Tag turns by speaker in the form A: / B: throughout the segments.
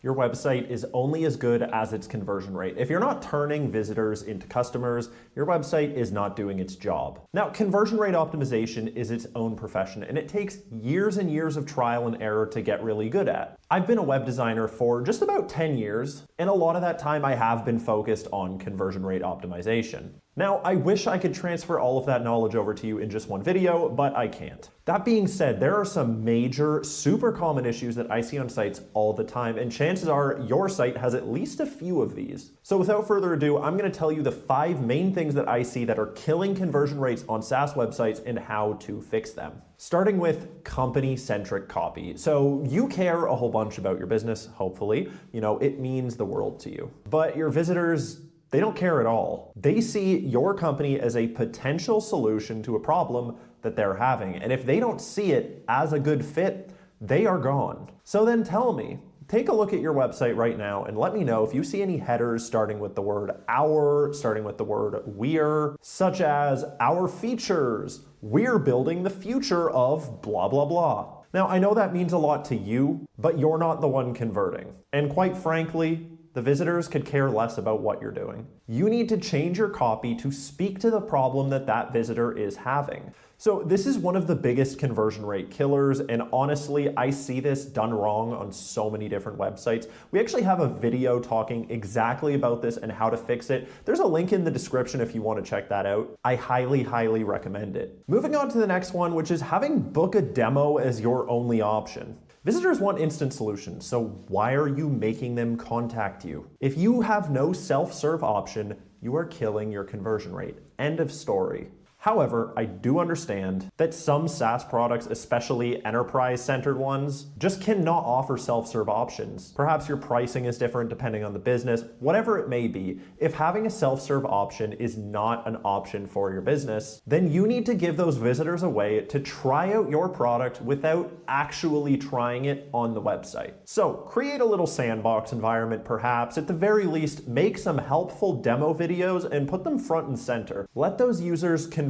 A: Your website is only as good as its conversion rate. If you're not turning visitors into customers, your website is not doing its job. Now, conversion rate optimization is its own profession, and it takes years and years of trial and error to get really good at. I've been a web designer for just about 10 years, and a lot of that time I have been focused on conversion rate optimization. Now, I wish I could transfer all of that knowledge over to you in just one video, but I can't. That being said, there are some major, super common issues that I see on sites all the time, and chances are your site has at least a few of these. So without further ado, I'm going to tell you the 5 main things that I see that are killing conversion rates on SaaS websites and how to fix them. Starting with company-centric copy. So you care a whole bunch about your business, hopefully. It means the world to you. But your visitors, they don't care at all. They see your company as a potential solution to a problem that they're having. And if they don't see it as a good fit, they are gone. So then tell me, take a look at your website right now and let me know if you see any headers starting with the word our, starting with the word we're, such as our features, we're building the future of blah, blah, blah. Now, I know that means a lot to you, but you're not the one converting. And quite frankly, the visitors could care less about what you're doing. You need to change your copy to speak to the problem that that visitor is having. So this is one of the biggest conversion rate killers, and honestly, I see this done wrong on so many different websites. We actually have a video talking exactly about this and how to fix it. There's a link in the description if you want to check that out. I highly, highly recommend it. Moving on to the next one, which is having book a demo as your only option. Visitors want instant solutions, so why are you making them contact you? If you have no self-serve option, you are killing your conversion rate. End of story. However, I do understand that some SaaS products, especially enterprise-centered ones, just cannot offer self-serve options. Perhaps your pricing is different depending on the business, whatever it may be. If having a self-serve option is not an option for your business, then you need to give those visitors a way to try out your product without actually trying it on the website. So create a little sandbox environment perhaps. At the very least, make some helpful demo videos and put them front and center. Let those users confirm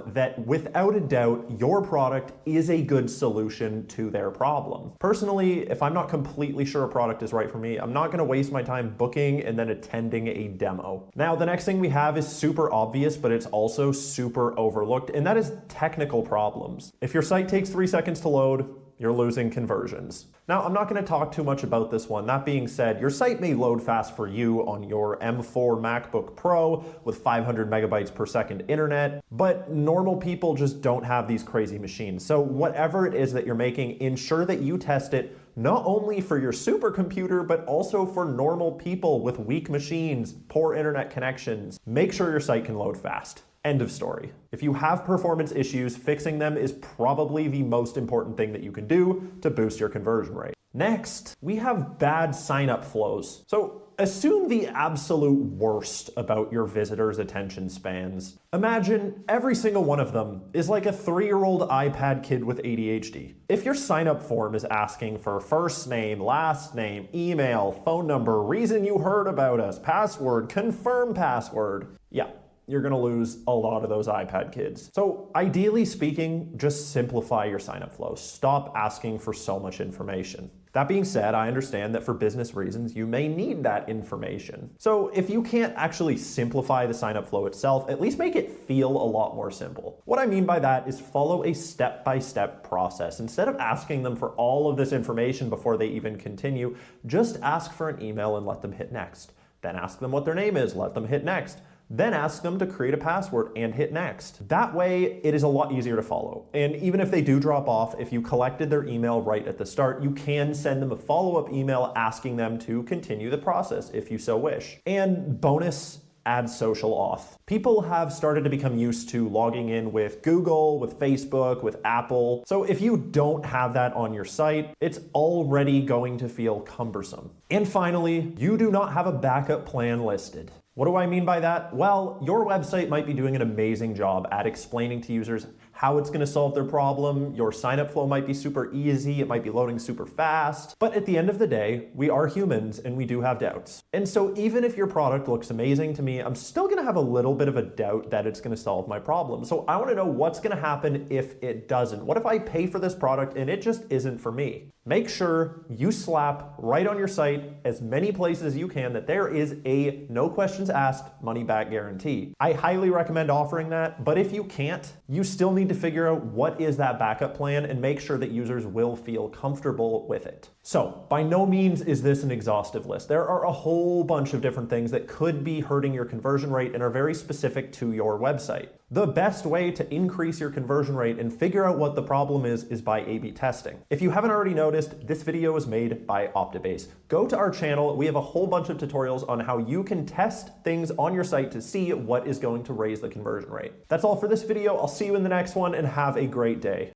A: that without a doubt, your product is a good solution to their problem. Personally, if I'm not completely sure a product is right for me, I'm not going to waste my time booking and then attending a demo. Now, the next thing we have is super obvious, but it's also super overlooked, and that is technical problems. If your site takes 3 seconds to load, you're losing conversions. Now, I'm not going to talk too much about this one. That being said, your site may load fast for you on your M4 MacBook Pro with 500 megabytes per second internet, but normal people just don't have these crazy machines. So whatever it is that you're making, ensure that you test it not only for your supercomputer, but also for normal people with weak machines, poor internet connections. Make sure your site can load fast. End of story. If you have performance issues, fixing them is probably the most important thing that you can do to boost your conversion rate. Next, we have bad sign-up flows. So assume the absolute worst about your visitors' attention spans. Imagine every single one of them is like a 3-year-old iPad kid with ADHD. If your sign-up form is asking for first name, last name, email, phone number, reason you heard about us, password, confirm password, yeah, you're going to lose a lot of those iPad kids. So ideally speaking, just simplify your sign-up flow. Stop asking for so much information. That being said, I understand that for business reasons, you may need that information. So if you can't actually simplify the sign-up flow itself, at least make it feel a lot more simple. What I mean by that is follow a step-by-step process. Instead of asking them for all of this information before they even continue, just ask for an email and let them hit next. Then ask them what their name is, let them hit next. Then ask them to create a password and hit next. That way, it is a lot easier to follow. And even if they do drop off, if you collected their email right at the start, you can send them a follow-up email asking them to continue the process if you so wish. And bonus, add social auth. People have started to become used to logging in with Google, with Facebook, with Apple. So if you don't have that on your site, it's already going to feel cumbersome. And finally, you do not have a backup plan listed. What do I mean by that? Well, your website might be doing an amazing job at explaining to users how it's going to solve their problem. Your sign-up flow might be super easy. It might be loading super fast. But at the end of the day, we are humans and we do have doubts. And so even if your product looks amazing to me, I'm still going to have a little bit of a doubt that it's going to solve my problem. So I want to know what's going to happen if it doesn't. What if I pay for this product and it just isn't for me? Make sure you slap right on your site as many places as you can that there is a no questions asked money back guarantee. I highly recommend offering that, but if you can't, you still need to figure out what is that backup plan and make sure that users will feel comfortable with it. So by no means is this an exhaustive list. There are a whole bunch of different things that could be hurting your conversion rate and are very specific to your website. The best way to increase your conversion rate and figure out what the problem is by A/B testing. If you haven't already noticed, this video was made by Optibase. Go to our channel. We have a whole bunch of tutorials on how you can test things on your site to see what is going to raise the conversion rate. That's all for this video. I'll see you in the next one and have a great day.